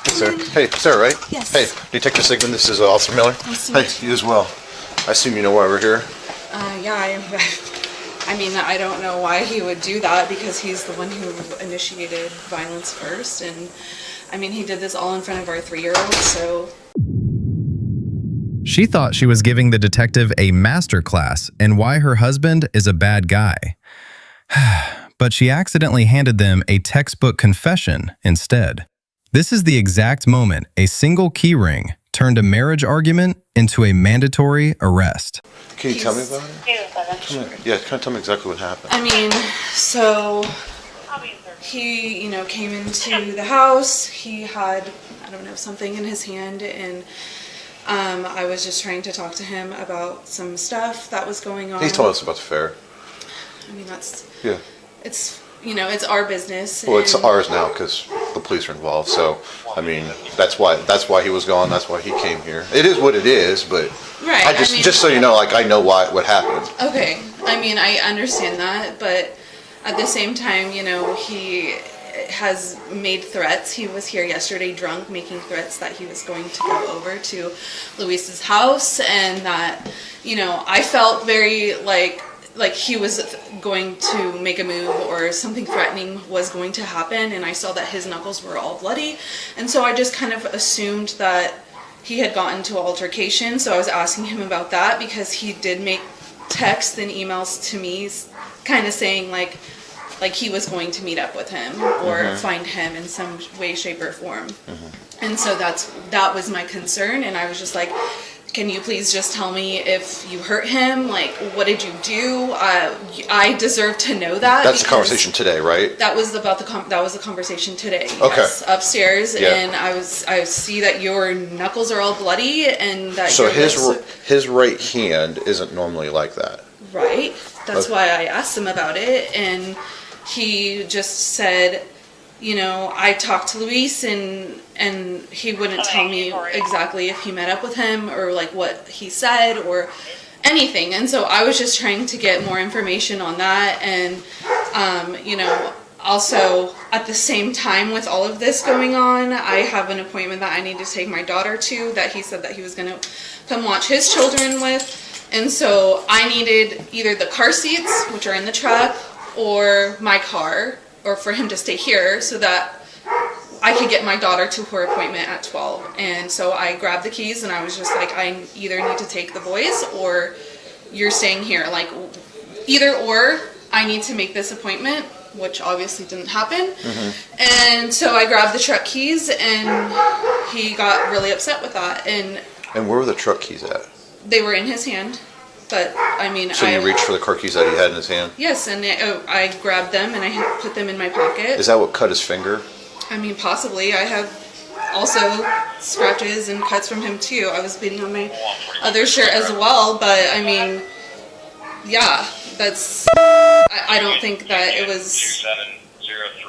Sir. Hey, Sarah, right? Yes. Hey, Detective Sigman, this is Officer Miller. Nice to Hey, meet you as well. I assume you know why we're here? Yeah, I mean, I don't know why he would do that because he's the one who initiated violence first. And I mean, he did this all in front of our 3-year-old, so. She thought she was giving the detective a master class in why her husband is a bad guy. But she accidentally handed them a textbook confession instead. This is the exact moment a single key ring turned a marriage argument into a mandatory arrest. Can you tell me about it? Yeah, kind of tell me exactly what happened. I mean, so he, came into the house. He had, I don't know, something in his hand, and I was just trying to talk to him about some stuff that was going on. He told us about the fair. I mean, it's our business. Well, it's ours now because the police are involved. So, I mean, that's why he was gone. That's why he came here. It is what it is, but right. Just so you know, I know what happened. Okay. I mean, I understand that, but at the same time, he has made threats. He was here yesterday drunk, making threats that he was going to go over to Luis's house, and that, I felt very like he was going to make a move or something threatening was going to happen, and I saw that his knuckles were all bloody, and so I just kind of assumed that he had gotten into an altercation. So I was asking him about that because he did make texts and emails to me kind of saying like he was going to meet up with him or find him in some way, shape, or form. And so that was my concern, and I was just like, can you please just tell me if you hurt him? Like, what did you do? I deserve to know that. That's the conversation today, right? That was about that was the conversation today. Okay. Yes, upstairs, Yeah. and I see that your knuckles are all bloody, and that So your his right hand isn't normally like that. right. That's Okay. why I asked him about it, and he just said, I talked to Luis, and he wouldn't tell me exactly if he met up with him or like what he said or anything. And so I was just trying to get more information on that. And, also at the same time with all of this going on, I have an appointment that I need to take my daughter to that he said that he was going to come watch his children with. And so I needed either the car seats, which are in the truck, or my car, or for him to stay here so that I could get my daughter to her appointment at 12. And so I grabbed the keys and I was just like, I either need to take the boys or you're staying here. Like, either or, I need to make this appointment, which obviously didn't happen. And so I grabbed the truck keys, and he got really upset with that. And where were the truck keys at? they were in his hand. But I mean, So you reached for the car keys that he had in his hand? Yes, and I grabbed them and I put them in my pocket. Is that what cut his finger? I mean, possibly. I have also scratches and cuts from him too. I was bleeding on my other shirt as well, but I mean, yeah, that's. I don't think that it was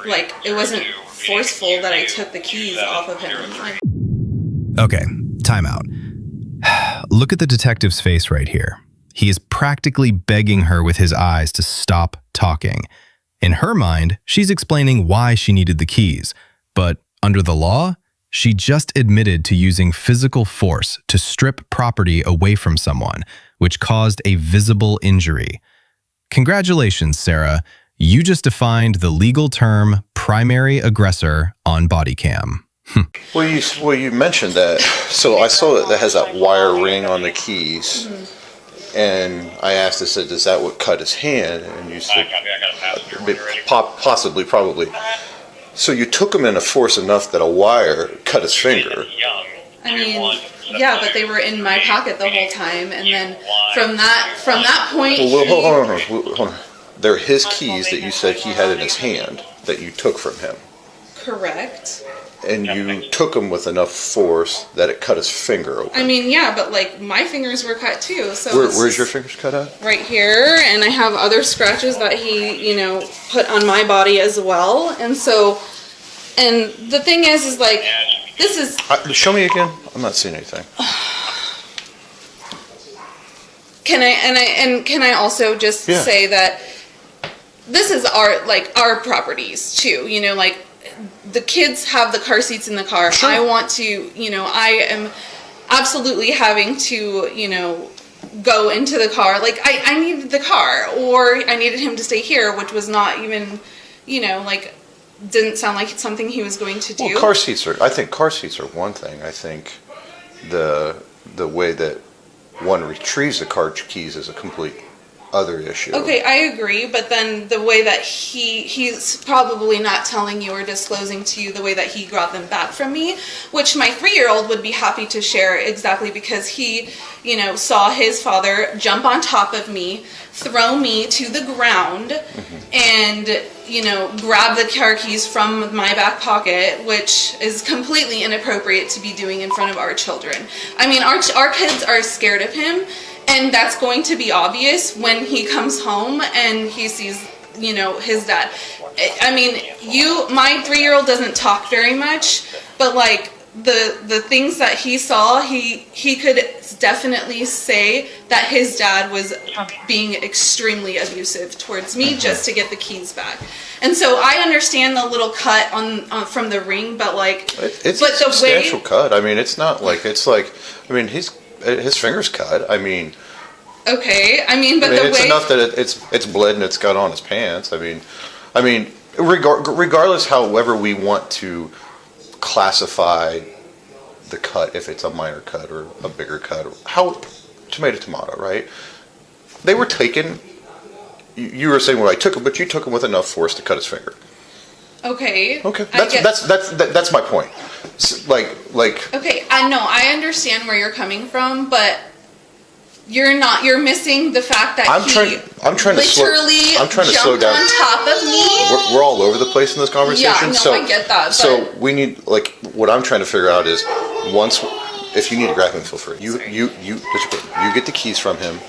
like it wasn't forceful that I took the keys off of him. Okay, time out. Look at the detective's face right here. He is practically begging her with his eyes to stop talking. In her mind, she's explaining why she needed the keys, but under the law, she just admitted to using physical force to strip property away from someone, which caused a visible injury. Congratulations, Sarah. You just defined the legal term primary aggressor on Bodycam. Well, you mentioned that. So I saw that has that wire ring on the keys. And I asked, I said, is that what cut his hand? And you said, possibly, probably. So you took him in a force enough that a wire cut his finger. I mean, yeah, but they were in my pocket the whole time, and then from that point, Well, hold on. They're his keys that you said he had in his hand that you took from him. correct. And you took him with enough force that it cut his finger open. I mean, yeah, but like my fingers were cut too. So Where's your fingers cut at? right here, and I have other scratches that he, put on my body as well. And so, and the thing is like, this is. Show me again. I'm not seeing anything. Can I also just say that this is our properties too, the kids have the car seats in the car. Sure. I want to, you know, I am absolutely having to, you know, go into the car. Like, I needed the car, or I needed him to stay here, which was not even, you know, like, didn't sound like it's something he was going to do. Well, I think car seats are one thing. I think the way that one retrieves the car keys is a complete other issue. Okay, I agree, but then the way that he's probably not telling you or disclosing to you the way that he got them back from me, which my 3-year-old would be happy to share, exactly because he, you know, saw his father jump on top of me, throw me to the ground, and, you know, grab the car keys from my back pocket, which is completely inappropriate to be doing in front of our children. I mean, our kids are scared of him, and that's going to be obvious when he comes home and he sees, you know, his dad. I mean, my 3-year-old doesn't talk very much, but like the things that he saw, he could definitely say that his dad was being extremely abusive towards me just to get the keys back. And so I understand the little cut on from the ring, but like, It's a substantial cut. I mean, it's not like, it's like, I mean, his finger's cut. I mean, okay. I mean, but it's enough that it's bled and it's got on his pants. I mean, regardless, however we want to classify the cut, if it's a minor cut or a bigger cut, how tomato, right? They were taken. You were saying, well, I took them, but you took them with enough force to cut his finger. Okay. Okay. That's my point. Like. Okay, I know, I understand where you're coming from, but you're missing the fact that I'm trying to slow down. On top of me. We're all over the place in this conversation. Yeah, no, so, I get that. So we need, like, what I'm trying to figure out is, if you need to grab him, feel free. You get the keys from him.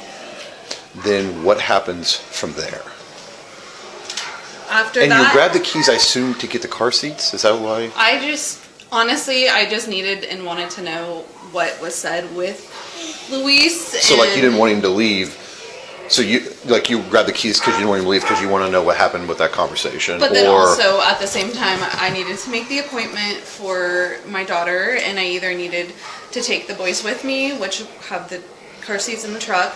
Then what happens from there? After and that, you grab the keys, I assume, to get the car seats. Is that why? I just needed and wanted to know what was said with Luis. So, like, you didn't want him to leave. So you grabbed the keys because you didn't want him to leave because you want to know what happened with that conversation. But then also at the same time, I needed to make the appointment for my daughter, and I either needed to take the boys with me, which have the car seats in the truck,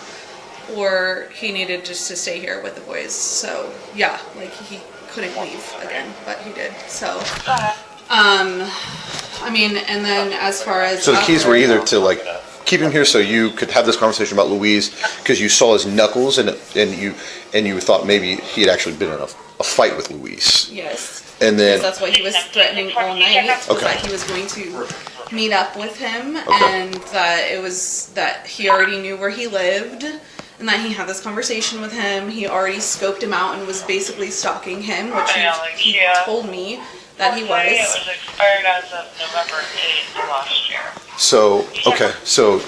or he needed just to stay here with the boys. So yeah, like, he couldn't leave again, but he did. So I mean, and then as far as so the keys were either to, like, keep him here so you could have this conversation about Louise because you saw his knuckles and you thought maybe he had actually been in a fight with Louise. Yes. And then that's why he was threatening all night. Was that he was going to meet up with him, and that it was that he already knew where he lived, and that he had this conversation with him. He already scoped him out and was basically stalking him, which he told me that he was. It was expired as of November 8th last year. So, okay, so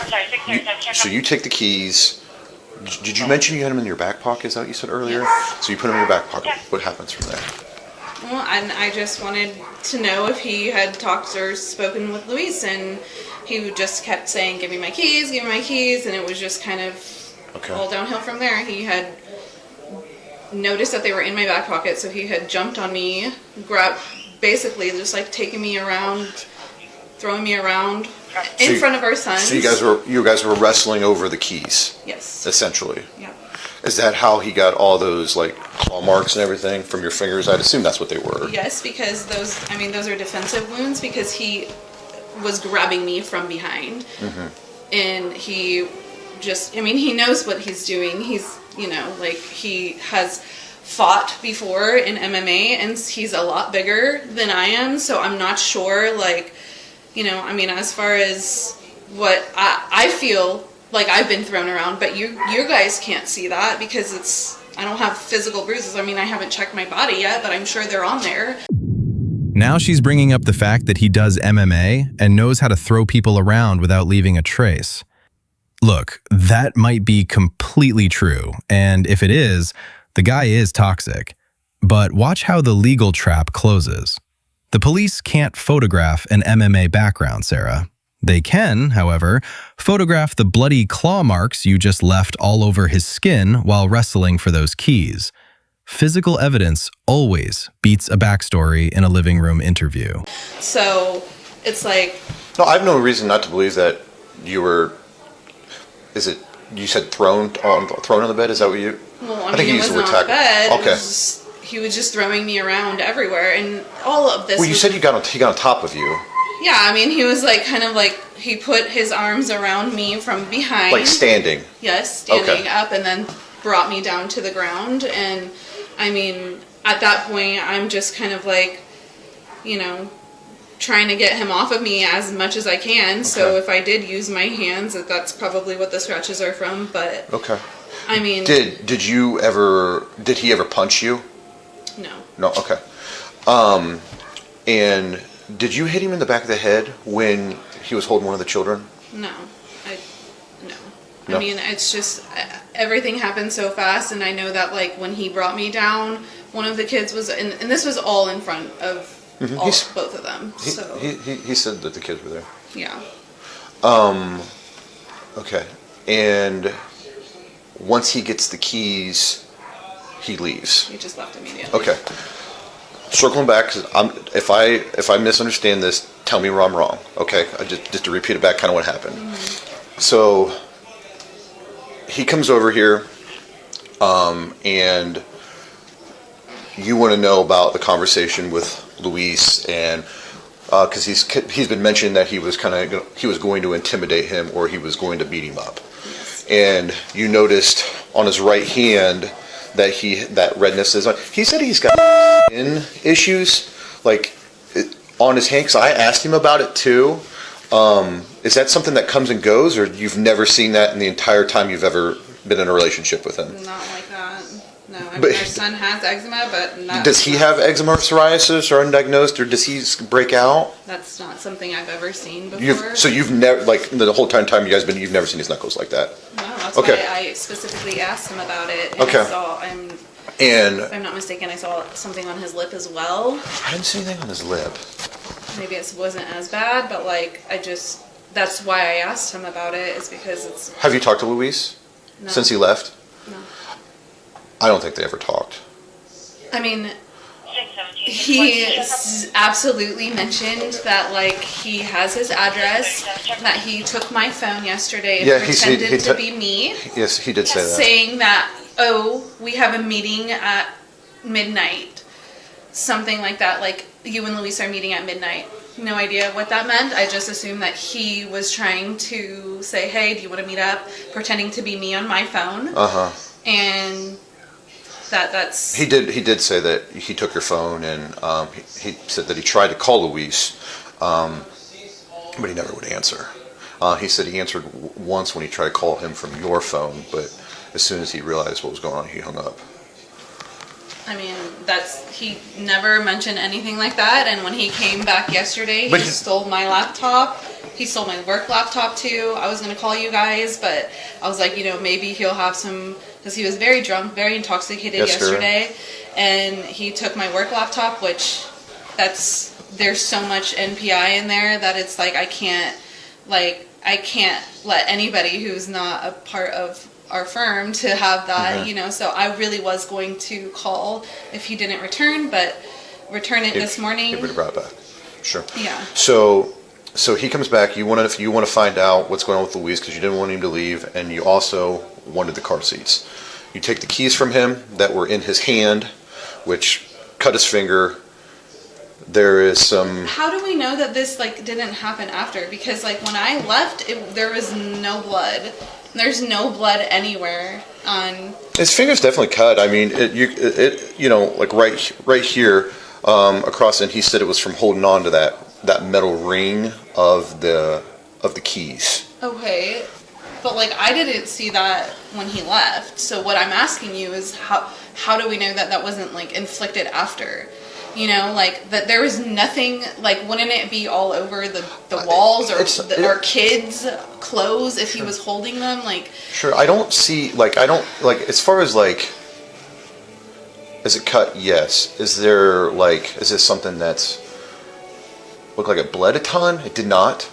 so you take the keys. Did you mention you had them in your back pocket? Is that what you said earlier? Yes. So you put them in your back pocket. Yes. What happens from there? Well, and I just wanted to know if he had talked or spoken with Luis, and he just kept saying, give me my keys, and it was just kind of all downhill from there. He had noticed that they were in my back pocket, so he had jumped on me, basically just like taking me around, throwing me around in front of our sons. So you guys were wrestling over the keys. Yes. Essentially. Yeah. Is that how he got all those, like, claw marks and everything from your fingers? I'd assume that's what they were. Yes, because those are defensive wounds because he was grabbing me from behind. And he he knows what he's doing. He's, like, he has fought before in MMA, and he's a lot bigger than I am, so I'm not sure, like, as far as what I feel like I've been thrown around, but you guys can't see that because I don't have physical bruises. I haven't checked my body yet, but I'm sure they're on there. Now she's bringing up the fact that he does MMA and knows how to throw people around without leaving a trace. Look, that might be completely true, and if it is, the guy is toxic. But watch how the legal trap closes. The police can't photograph an MMA background, Sarah. They can, however, photograph the bloody claw marks you just left all over his skin while wrestling for those keys. Physical evidence always beats a backstory in a living room interview. So it's like, No, I have no reason not to believe that you were. Is it? You said thrown on the bed? Is that what you? well, I think mean, you it used the wasn't word on the tackle. bed. It Okay. was just, he was just throwing me around everywhere, and all of this. Well, you was, said he got on top of you, yeah, I mean, he was like kind of like he put his arms around me from behind. like standing. Yes, standing Okay. up, and then brought me down to the ground. And I mean, at that point, I'm just kind of like, you know, trying to get him off of me as much as I can. So Okay. if I did use my hands, that's probably what the scratches are from. But Okay. I mean, Did he ever punch you? no. No. Okay. And did you hit him in the back of the head when he was holding one of the children? No, no. No. I mean, it's just everything happened so fast, and I know that like when he brought me down, one of the kids was, and this was all in front of both of them. So He said that the kids were there. yeah, Okay. And once he gets the keys, he leaves. he just left immediately. Okay. Circling back, 'cause if I misunderstand this, tell me where I'm wrong. Okay. Just to repeat it back, kind of what happened. So he comes over here, and you want to know about the conversation with Luis, and because he's been mentioned that he was going to intimidate him, or he was going to beat him up. And you noticed on his right hand that redness is on. He said he's got skin issues, like on his hand. 'Cause I asked him about it too. Is that something that comes and goes, or you've never seen that in the entire time you've ever been in a relationship with him? Not like that. No, I mean, But- our son has eczema, but not, Does he have eczema or psoriasis or undiagnosed, or does he break out? that's not something I've ever seen before. You've never, like, the whole time you guys been, you've never seen his knuckles like that. No, that's Okay. why I specifically asked him about it. And Okay. I saw, And if I'm not mistaken, I saw something on his lip as well. I didn't see anything on his lip. Maybe it wasn't as bad, but like that's why I asked him about it, is because it's Have you talked to Luis no, since he left? no. I don't think they ever talked. I mean, 617. he absolutely mentioned that like he has his address, that he took my phone yesterday and Yeah, pretended to be me, Yes, he did say that. saying that, oh, we have a meeting at midnight, something like that, like you and Luis are meeting at midnight. No idea what that meant. I just assumed that he was trying to say, hey, do you want to meet up, pretending to be me on my phone. And that's He did say that he took your phone, and he said that he tried to call Luis, but he never would answer. He said he answered once when he tried to call him from your phone, but as soon as he realized what was going on, he hung up. I mean, he never mentioned anything like that. And when he came back yesterday, But he stole my laptop. He stole my work laptop too. I was going to call you guys, but I was like, maybe he'll have some, because he was very drunk, very intoxicated Yes, sir. yesterday. And he took my work laptop, which there's so much NPI in there that it's like, I can't let anybody who's not a part of our firm to have that, so I really was going to call if he didn't return, but return it this morning. He would have brought it back. Sure. Yeah. So he comes back. You want to find out what's going on with Luis because you didn't want him to leave, and you also wanted the car seats. You take the keys from him that were in his hand, which cut his finger. There is some. How do we know that this didn't happen after? Because when I left, there was no blood. There's no blood anywhere on. His finger's definitely cut. I mean, right here across, and he said it was from holding on to that metal ring of the keys. Okay, but I didn't see that when he left. So what I'm asking you is how do we know that wasn't inflicted after? That there was nothing, wouldn't it be all over the walls or our kids' clothes if he was holding them? Sure, I don't see, as far as, is it cut? Yes. Is there, is this something that's, looked like it bled a ton? It did not,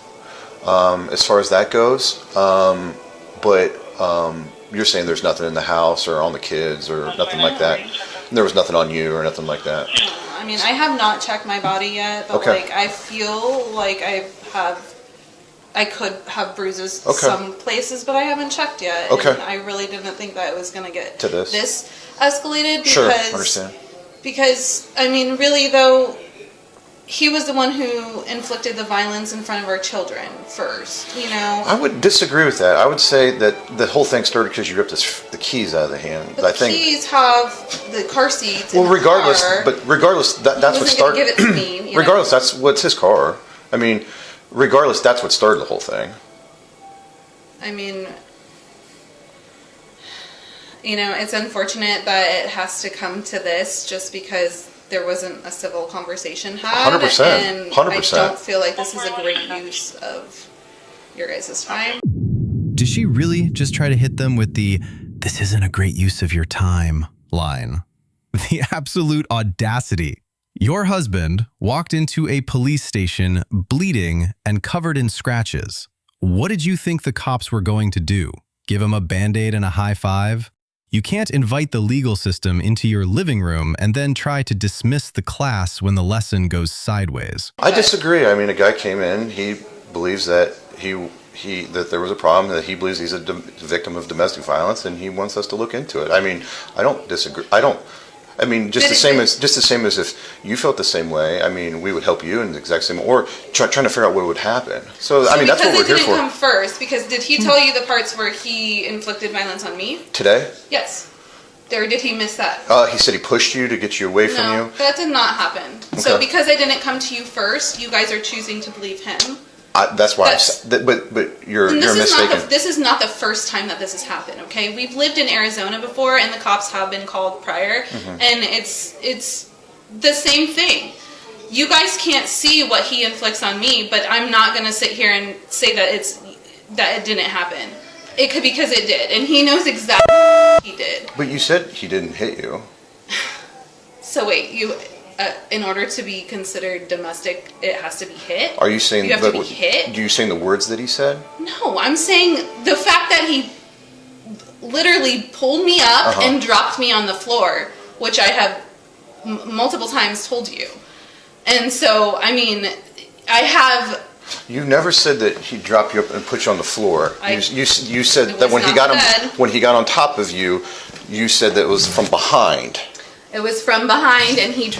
as far as that goes. But you're saying there's nothing in the house or on the kids or nothing like that? There was nothing on you or nothing like that. I mean, I have not checked my body yet, but Okay. like I feel like I could have bruises Okay. some places, but I haven't checked yet. Okay. And I really didn't think that it was gonna get To this? escalated Sure, because understand. because I mean, really though, he was the one who inflicted the violence in front of our children first. You know. I would disagree with that. I would say that the whole thing started because you ripped the keys out of the hand. But I the think. keys have the car seats. Well, in the regardless, car. but regardless, that's what wasn't started. gonna give it to me. You Regardless, know? that's what's his car. I mean, regardless, that's what started the whole thing. I mean, you know, it's unfortunate that it has to come to this just because there wasn't a civil conversation had. 100%, And 100%. I don't feel like this is a great use of your guys' time. Did she really just try to hit them with the "this isn't a great use of your time" line? The absolute audacity. Your husband walked into a police station bleeding and covered in scratches. What did you think the cops were going to do? Give him a Band-Aid and a high five? You can't invite the legal system into your living room and then try to dismiss the class when the lesson goes sideways. I disagree. I mean, a guy came in. He believes that that there was a problem. That he believes he's a victim of domestic violence, and he wants us to look into it. I mean, I don't disagree. I mean, just the same as if you felt the same way. I mean, we would help you in the exact same, or trying to figure out what would happen. So I mean, that's what we're here Because it for. didn't come first, because did he tell you the parts where he inflicted violence on me? Today, Yes. Or did he miss that? he said he pushed you to get you away from No, you. that did not happen. So Okay. because I didn't come to you first, you guys are choosing to believe him. That's why. That's- But you're And mistaken. this is not the first time that this has happened, okay? We've lived in Arizona before, and the cops have been called prior, and it's the same thing. You guys can't see what he inflicts on me, but I'm not gonna sit here and say that it didn't happen. It could, because it did, and he knows exactly what he did. But you said he didn't hit you. So wait, in order to be considered domestic, it has to be hit? Are you saying You have to be hit? Do you saying the words that he said? No, I'm saying the fact that he literally pulled me up and dropped me on the floor, which I have multiple times told you. And so, I mean, I have... You never said that he dropped you up and put you on the floor. You said It that was not when he got on top of you, you said that it was from behind. It was from behind, and he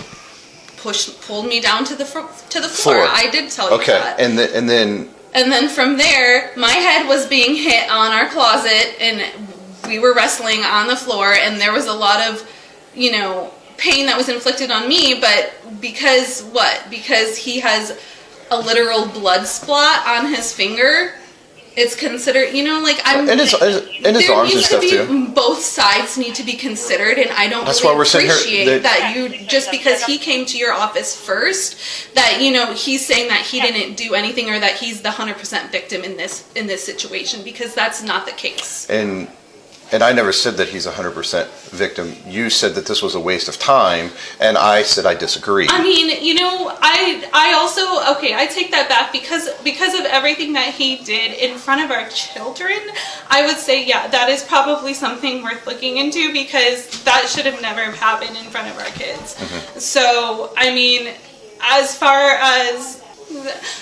pulled me down to the floor. I did tell you that. And then from there, my head was being hit on our closet, and we were wrestling on the floor, and there was a lot of, you know, pain that was inflicted on me, but because he has a literal blood spot on his finger, it's considered, you know, like I'm. and his arms and stuff too. Both sides need to be considered, and I don't That's really why we're saying here appreciate that- that you, just because he came to your office first, that, you know, he's saying that he didn't do anything, or that he's the 100% victim in this situation, because that's not the case. And I never said that he's 100% victim. You said that this was a waste of time, and I said I disagree. I mean, you know, I also, okay, I take that back, because of everything that he did in front of our children. I would say, yeah, that is probably something worth looking into, because that should have never happened in front of our kids. So, I mean, as far as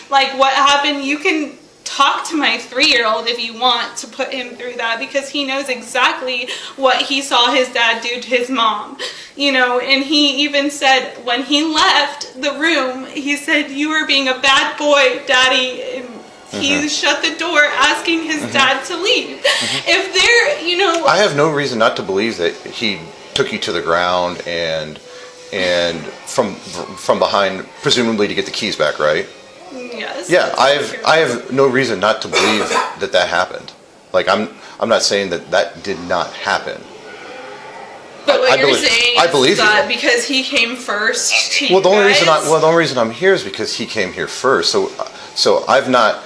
like what happened, you can talk to my 3-year-old if you want to put him through that, because he knows exactly what he saw his dad do to his mom, you know. And he even said when he left the room, he said, "You are being a bad boy, Daddy." And he shut the door, asking his dad to leave. If they're, you know, I have no reason not to believe that he took you to the ground and from behind, presumably to get the keys back, right? yes, Yeah, I have no reason not to believe that happened. Like I'm not saying that did not happen. But what I you're believe- saying I is believe you. that because he came first to Well, the only you guys, reason I'm here is because he came here first. So I've not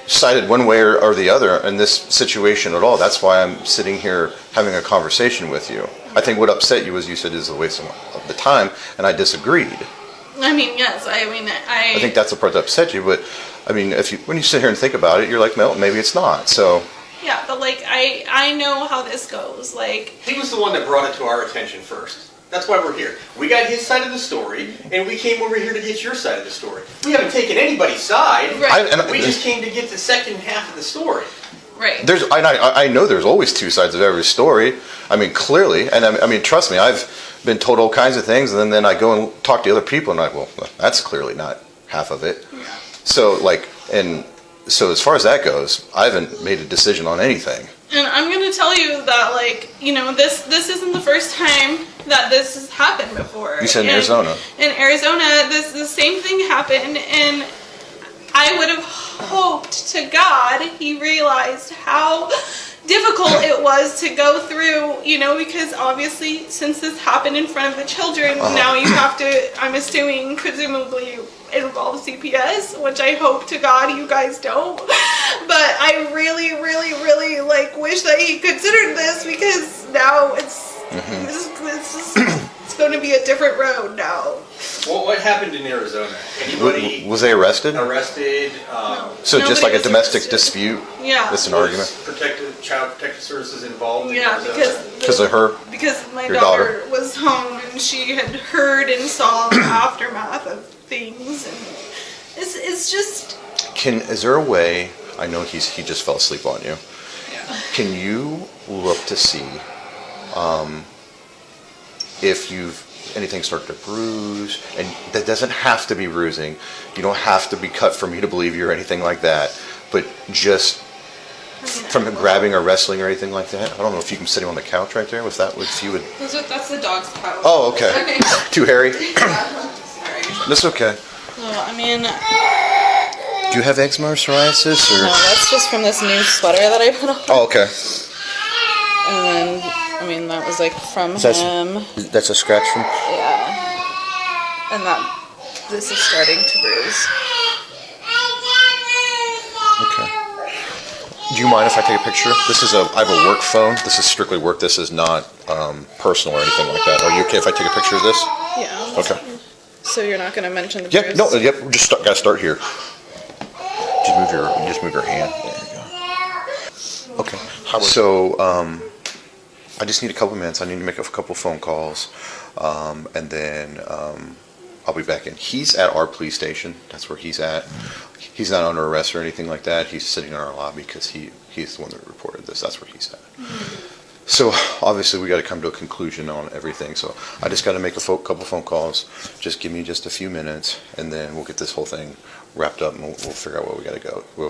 sided one way or the other in this situation at all. That's why I'm sitting here having a conversation with you. I think what upset you was you said it was a waste of the time, and I disagreed. I mean, yes, I mean, I think that's the part that upset you. But I mean, when you sit here and think about it, you're like, well, maybe it's not. So Yeah, but like I know how this goes. Like He was the one that brought it to our attention first. That's why we're here. We got his side of the story, and we came over here to get your side of the story. We haven't taken anybody's side. Right. We just came to get the second half of the story. right. I know there's always two sides of every story. I mean, clearly, and I mean, trust me, I've been told all kinds of things, and then I go and talk to other people, and I'm like, well, that's clearly not half of it. Yeah. So, like, and so as far as that goes, I haven't made a decision on anything. And I'm gonna tell you that, like, you know, this isn't the first time that this has happened before. You said in Arizona. In Arizona, the same thing happened, and I would have hoped to God he realized how difficult it was to go through, you know, because obviously since this happened in front of the children, now you have to, I'm assuming, presumably involve CPS, which I hope to God you guys don't. But I really, really, really like wish that he considered this, because now it's going to be a different road now. Well, what happened in Arizona? Anybody Was they arrested? arrested? So just Nobody like a was domestic arrested. dispute? Yeah. That's an argument? Child Protective Services involved in Yeah, Arizona? Because of her? Because my Your daughter daughter. was home and she had heard and saw the aftermath of things, and it's just Is there a way, I know he just fell asleep on you. Can you look to see if anything started to bruise? And that doesn't have to be bruising. You don't have to be cut for me to believe you or anything like that. But just from grabbing or wrestling or anything like that. I don't know if you can sit him on the couch right there. If you would. that's the dog's couch. Oh, okay. Okay. Too hairy? Sorry. That's okay. Well, I mean, Do you have eczema or psoriasis or? no, that's just from this new sweater that I put on. Oh, okay. And then, I mean, that was like from him. That's a scratch from. Yeah. And this is starting to bruise. Okay. Do you mind if I take a picture? I have a work phone. This is strictly work. This is not personal or anything like that. Are you okay if I take a picture of this? Yeah. Okay. So you're not going to mention the Yep. bruise? No. Yep. Gotta start here. Just move your hand. There you go. Okay. So I just need a couple minutes. I need to make a couple phone calls, and then I'll be back in. He's at our police station. That's where he's at. He's not under arrest or anything like that. He's sitting in our lobby because he's the one that reported this. That's where he's at. So obviously we got to come to a conclusion on everything. So I just got to make couple phone calls. Just give me just a few minutes, and then we'll get this whole thing wrapped up, and we'll figure out where we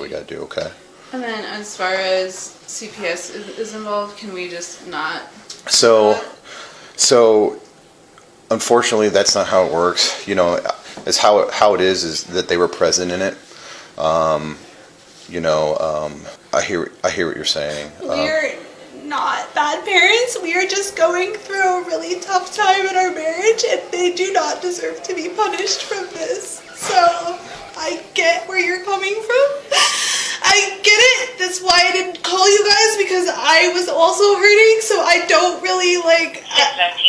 got to do. Okay. And then as far as CPS is involved, can we just not? So unfortunately, that's not how it works. You know, it's how it is that they were present in it. I hear what you're saying. We're not bad parents. We are just going through a really tough time in our marriage, and they do not deserve to be punished from this. So I get where you're coming from. I get it. That's why I didn't call you guys, because I was also hurting. So I don't really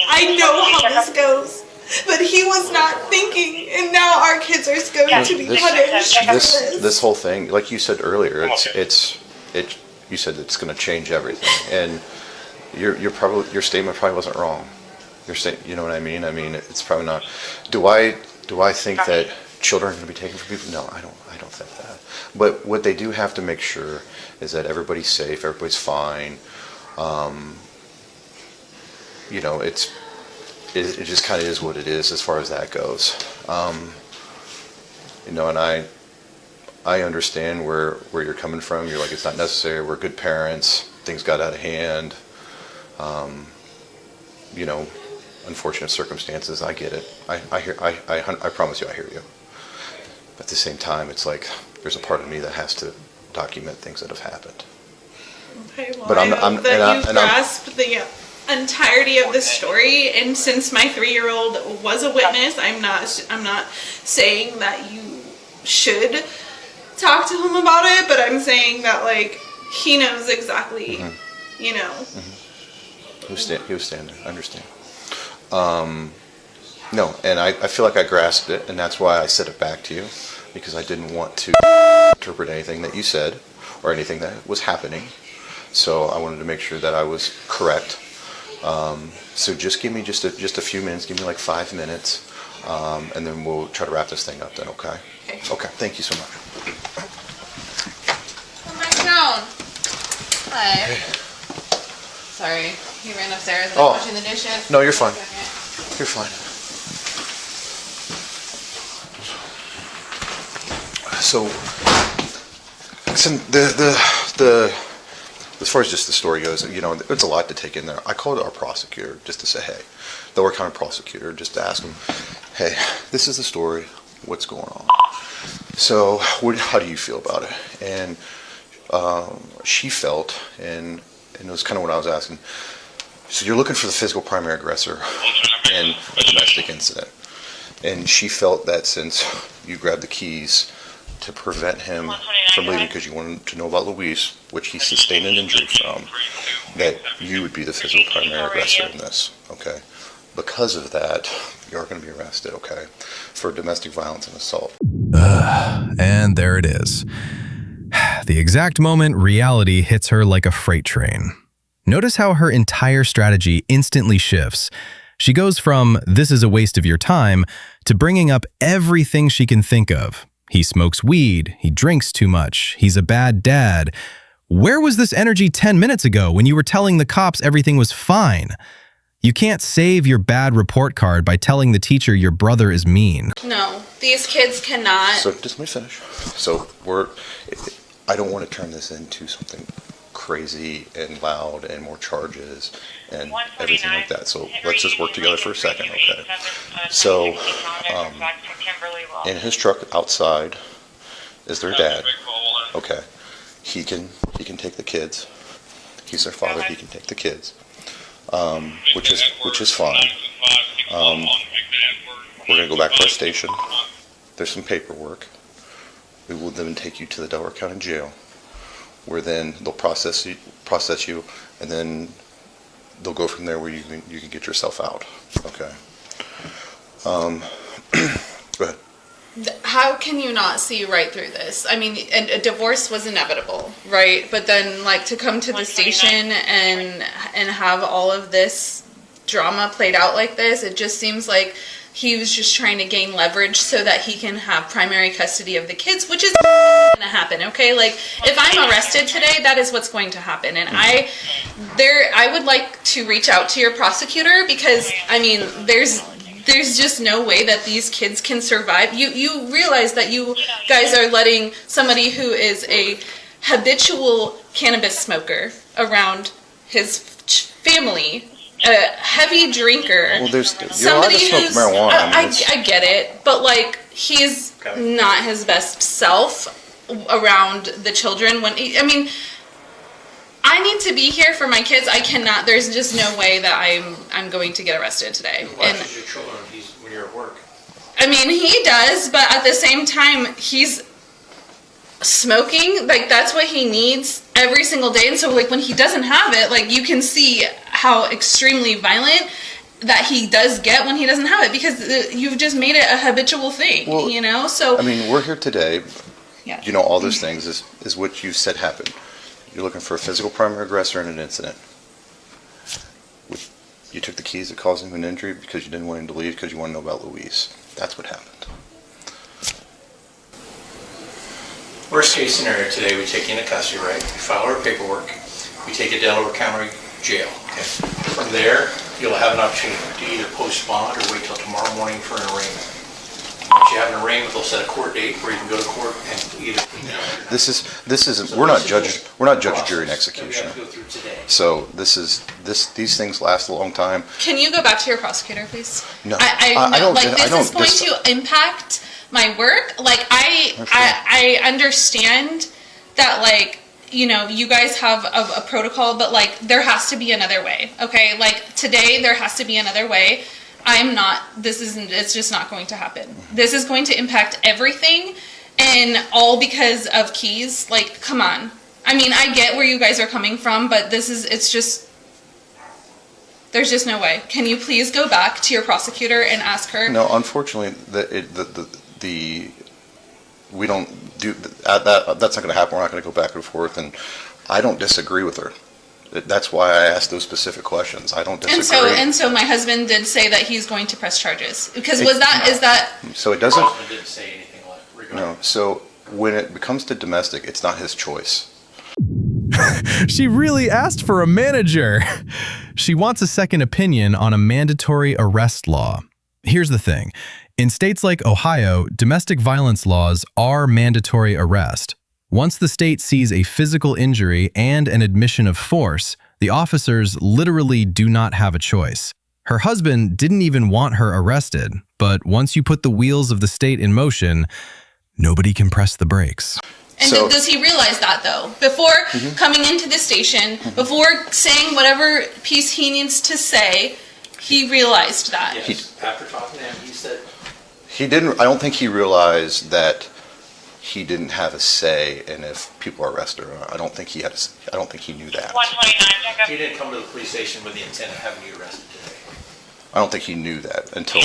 I know how this goes. But he was not thinking, and now our kids are going to be punished for this. This whole thing, like you said earlier, you said it's going to change everything, and your statement probably wasn't wrong. You know what I mean? I mean, it's probably not. Do I think that children are going to be taken from people? No, I don't think that. But what they do have to make sure is that everybody's safe, everybody's fine. It just kind of is what it is as far as that goes. And I understand where you're coming from. You're like, it's not necessary. We're good parents. Things got out of hand. Unfortunate circumstances. I get it. I promise you, I hear you. But at the same time, it's like there's a part of me that has to document things that have happened. Okay, well, But I hope that you grasp the entirety of the story, and since my 3-year-old was a witness, I'm not saying that you should talk to him about it, but I'm saying that he knows exactly, He was standing there. I understand. No, and I feel like I grasped it, and that's why I said it back to you, because I didn't want to interpret anything that you said or anything that was happening. So I wanted to make sure that I was correct. So just give me just a few minutes. Give me like 5 minutes, and then we'll try to wrap this thing up. Then, okay? Okay. Thank you so much. Come back down. Hi. Sorry, he ran upstairs and Oh. I'm washing the dishes. No, you're fine. You're fine. So, listen, the as far as just the story goes, you know, it's a lot to take in there. I called our prosecutor just to say, hey, the Lower County prosecutor, just to ask him, hey, this is the story. What's going on? So, how do you feel about it? And she felt, and it was kind of what I was asking. So you're looking for the physical primary aggressor in a domestic incident. And she felt that since you grabbed the keys to prevent him from leaving because you wanted to know about Luis, which he sustained an injury from, that you would be the physical primary aggressor in this, okay? Because of that, you are going to be arrested, okay, for domestic violence and assault. And there it is. The exact moment reality hits her like a freight train. Notice how her entire strategy instantly shifts. She goes from, this is a waste of your time, to bringing up everything she can think of. He smokes weed, he drinks too much, he's a bad dad. Where was this energy 10 minutes ago when you were telling the cops everything was fine? You can't save your bad report card by telling the teacher your brother is mean. No, these kids cannot. So just let me finish. So I don't want to turn this into something crazy and loud and more charges and everything like that. So let's just work together for a second, okay? So in his truck outside is their dad. Okay, he can take the kids. He's their father. He can take the kids, which is fine. We're gonna go back to our station. There's some paperwork. We will then take you to the Delaware County Jail, where then they'll process you, and then they'll go from there where you can get yourself out. Okay. Go ahead. How can you not see right through this? I mean, a divorce was inevitable, right? But then, like, to come to the station and have all of this drama played out like this, it just seems like he was just trying to gain leverage so that he can have primary custody of the kids, which is going to happen, okay? Like, if I'm arrested today, that is what's going to happen. And I would like to reach out to your prosecutor because, I mean, there's just no way that these kids can survive. You realize that you guys are letting somebody who is a habitual cannabis smoker around his family, a heavy drinker. Well, you're allowed to smoke marijuana. I get it, but like he's not his best self around the children. I need to be here for my kids. I cannot. There's just no way that I'm going to get arrested today. He watches your children when you're at work. I mean, he does, but at the same time, he's smoking. Like, that's what he needs every single day. And so, like, when he doesn't have it, like, you can see how extremely violent that he does get when he doesn't have it because you've just made it a habitual thing, well, you know? So, I mean, we're here today. yeah. You know, all those things is what you said happened. You're looking for a physical primary aggressor in an incident. You took the keys that caused him an injury because you didn't want him to leave because you want to know about Luis. That's what happened. Worst case scenario today, we take you into custody, right? We file our paperwork. We take you to Delaware County Jail. Okay. From there, you'll have an opportunity to either post bond or wait till tomorrow morning for an arraignment. Once you have an arraignment, they'll set a court date where you can go to court and either. This isn't. We're not judge, jury, and executioner. So these things last a long time. Can you go back to your prosecutor, please? No, I don't. Like, this is going to impact my work. Like, I understand that, like, you know, you guys have a protocol, but, like, there has to be another way, okay? Like, today, there has to be another way. It's just not going to happen. This is going to impact everything, and all because of keys. Like, come on. I mean, I get where you guys are coming from, but it's just, there's just no way. Can you please go back to your prosecutor and ask her? No, unfortunately, we don't do that. That's not going to happen. We're not going to go back and forth, and I don't disagree with her. That's why I asked those specific questions. I don't disagree. And so my husband did say that he's going to press charges. Because is that So it doesn't. Husband didn't say anything like regarding. No. So when it becomes to domestic, it's not his choice. She really asked for a manager. She wants a second opinion on a mandatory arrest law. Here's the thing. In states like Ohio, domestic violence laws are mandatory arrest. Once the state sees a physical injury and an admission of force, the officers literally do not have a choice. Her husband didn't even want her arrested, but once you put the wheels of the state in motion, nobody can press the brakes. And So- does he realize that, though? Before coming into the station, before saying whatever piece he needs to say, he realized that. Yes, after talking to him, he said, He didn't. I don't think he realized that he didn't have a say in if people are arrested or not. I don't think he had. I don't think he knew that. 129, pickup. he didn't come to the police station with the intent of having you arrested today. I don't think he knew that until.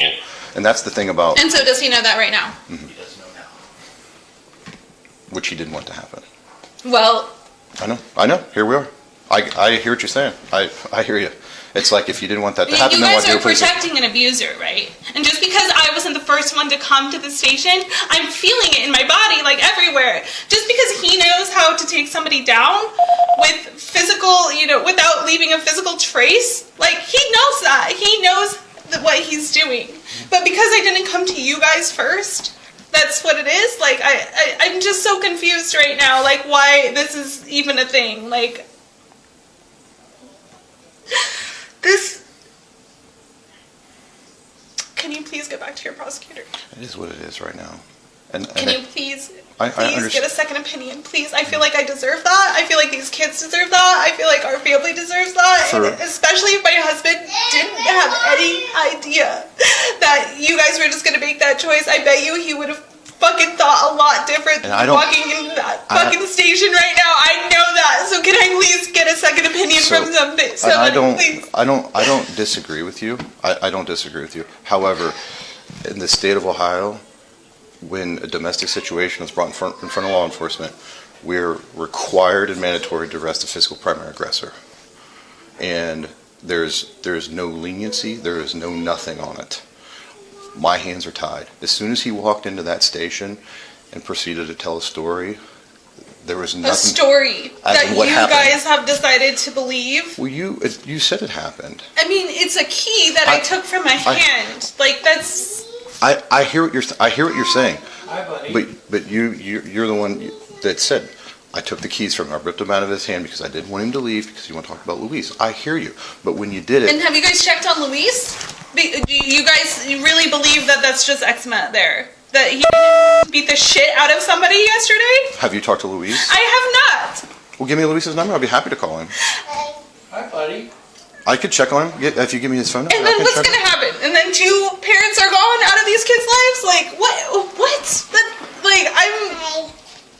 And that's the thing about And so does he know that right now? He doesn't know now. which he didn't want to happen. Well, I know. Here we are. I hear what you're saying. I hear you. It's like if you didn't want that to happen, you then guys what do are you please? protecting an abuser, right? And just because I wasn't the first one to come to the station, I'm feeling it in my body, like everywhere. Just because he knows how to take somebody down with physical, without leaving a physical trace, like he knows that. He knows what he's doing. But because I didn't come to you guys first, that's what it is. Like I'm just so confused right now, like why this is even a thing. Like this. Can you please get back to your prosecutor? It is what it is right now. And Can you please I get understand. a second opinion? Please, I feel like I deserve that. I feel like these kids deserve that. I feel like our family deserves that. For- And especially if my husband didn't have any idea that you guys were just going to make that choice. I bet you he would have fucking thought a lot different And than I don't- walking into that fucking station right now. I know that. So can I please get a second opinion from somebody? And Please. I don't disagree with you. I don't disagree with you. However, in the state of Ohio, when a domestic situation is brought in front of law enforcement, we're required and mandatory to arrest the physical primary aggressor. And there's no leniency. There is no nothing on it. My hands are tied. As soon as he walked into that station and proceeded to tell a story, there was nothing. A story As that in you what happened. guys have decided to believe. Well, you said it happened. I mean, it's a key that I took from my I- hand. Like that's. I hear what you're saying, Hi, buddy. but you're the one that said I took the keys from him. I ripped them out of his hand because I didn't want him to leave because you want to talk about Luis. I hear you, but when you did And it, have you guys checked on Luis? Do you guys really believe that that's just eczema there? That he beat the shit out of somebody yesterday? have you talked to Luis? I have not. Well, give me Luis's number. I'll be happy to call him. Hi, buddy. I could check on him if you give me his phone number. And I then can what's check gonna happen? And then 2 parents are gone out of these kids' lives? Like what? What?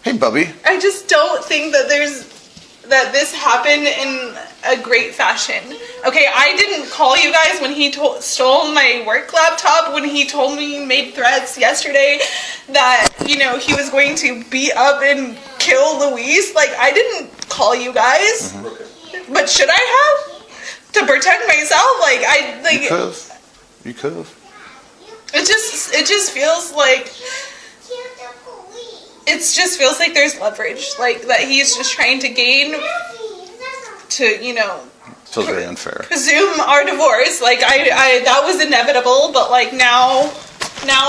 Hey, Bubby. I just don't think that this happened in a great fashion. Okay, I didn't call you guys when he stole my work laptop, when he told me, made threats yesterday that, he was going to beat up and kill Luis. Like, I didn't call you guys. But should I have? To protect myself? You could have. It just feels like there's leverage, like that he's just trying to gain to Feels very unfair. presume our divorce. Like I that was inevitable, but like now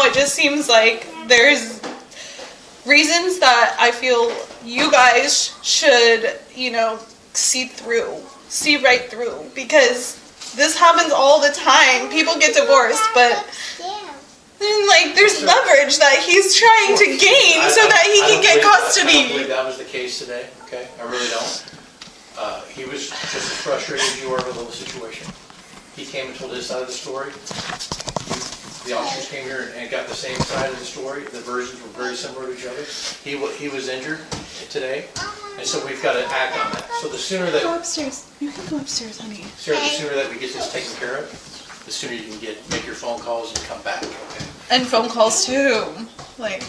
it just seems like there's reasons that I feel you guys should see right through, because this happens all the time. People get divorced, but then, there's leverage that he's trying to gain so that he can get I don't custody. believe that was the case today, okay? I really don't. He was just as frustrated as you are with the whole situation. He came and told his side of the story. The officers came here and got the same side of the story. The versions were very similar to each other. He was injured today, and so we've got to act on that. So the sooner that... Go upstairs. You can go upstairs, honey. Sarah, the sooner that we get this taken care of, the sooner you can make your phone calls and come back, okay? And phone calls too. Like,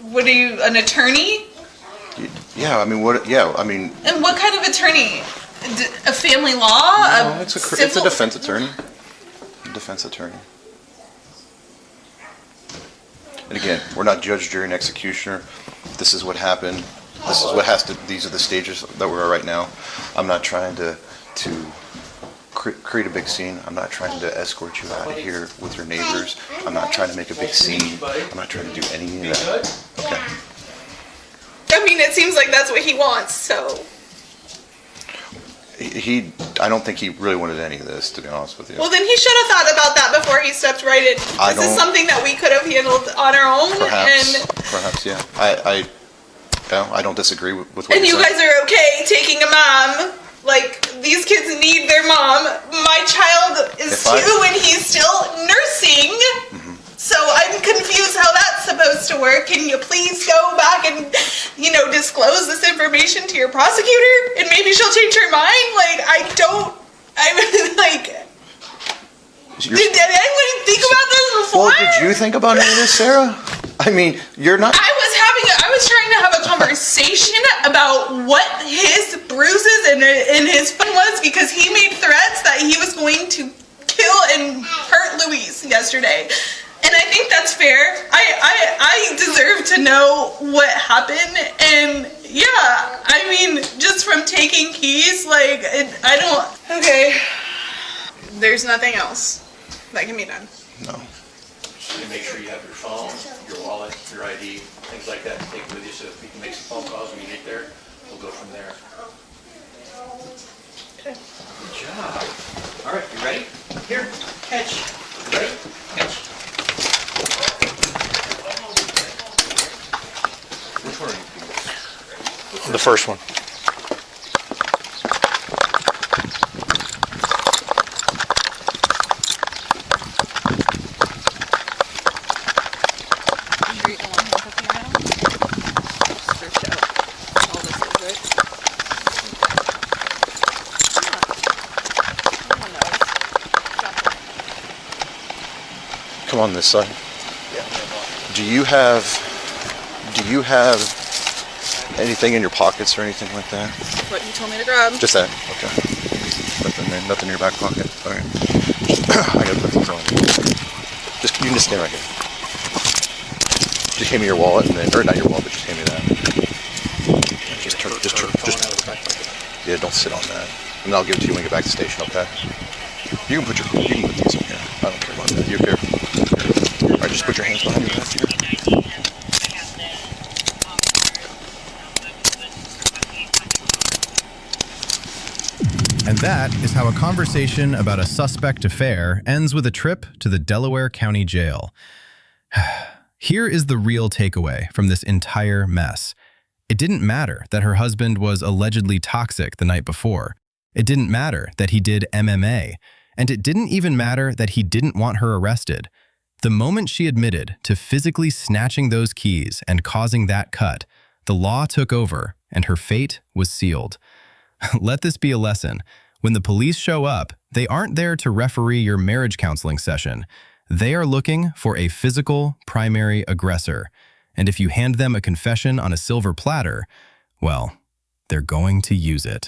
what are you, an attorney? Yeah, I mean, what? Yeah, I mean, And what kind of attorney? a family law? No, it's a defense attorney. Defense attorney. And again, we're not judge, jury, and executioner. This is what happened. This is what these are the stages that we're at right now. I'm not trying to create a big scene. I'm not trying to escort you out of here with your neighbors. I'm not trying to make a big scene. I'm not trying to do any of that. Okay. I mean, it seems like that's what he wants, so. I don't think he really wanted any of this, to be honest with you. Well, then he should have thought about that before he stepped right in. This is something that we could have handled on our own. Perhaps, yeah. I don't disagree with what and you you said. guys are okay taking a mom. Like, these kids need their mom. My child is 2 and he's still nursing. Mm-hmm. So I'm confused how that's supposed to work. Can you please go back and, disclose this information to your prosecutor? And maybe she'll change her mind? Like, did anyone think about this before? Well, did you think about any of this, Sarah? I mean, you're not... I was trying to have a conversation about what his bruises and his fun was, because he made threats that he was going to kill and hurt Louise yesterday. And I think that's fair. I deserve to know what happened. And yeah, I mean, just from taking keys, okay. There's nothing else that can be done. No. You make sure you have your phone, your wallet, your ID, things like that, take it with you so if you can make some phone calls when you get there, we'll go from there. Okay. Good job. All right, you ready? Here, catch. You ready? Catch. Which one are you? The first one. Come on this side. Do you have anything in your pockets or anything like that? What you told me to grab. Just that. Okay. Nothing in your back pocket. All right. I gotta put these on. You can just stand right here. Just hand me your wallet, or not your wallet, but just hand me that. Yeah, don't sit on that. And I'll give it to you when we get back to the station, okay? You can put these in here. I don't care about that. You care? All right, just put your hands behind your back here. And that is how a conversation about a suspect affair ends with a trip to the Delaware County Jail. Here is the real takeaway from this entire mess. It didn't matter that her husband was allegedly toxic the night before. It didn't matter that he did MMA. And it didn't even matter that he didn't want her arrested. The moment she admitted to physically snatching those keys and causing that cut, the law took over and her fate was sealed. Let this be a lesson. When the police show up, they aren't there to referee your marriage counseling session. They are looking for a physical primary aggressor. And if you hand them a confession on a silver platter, well, they're going to use it.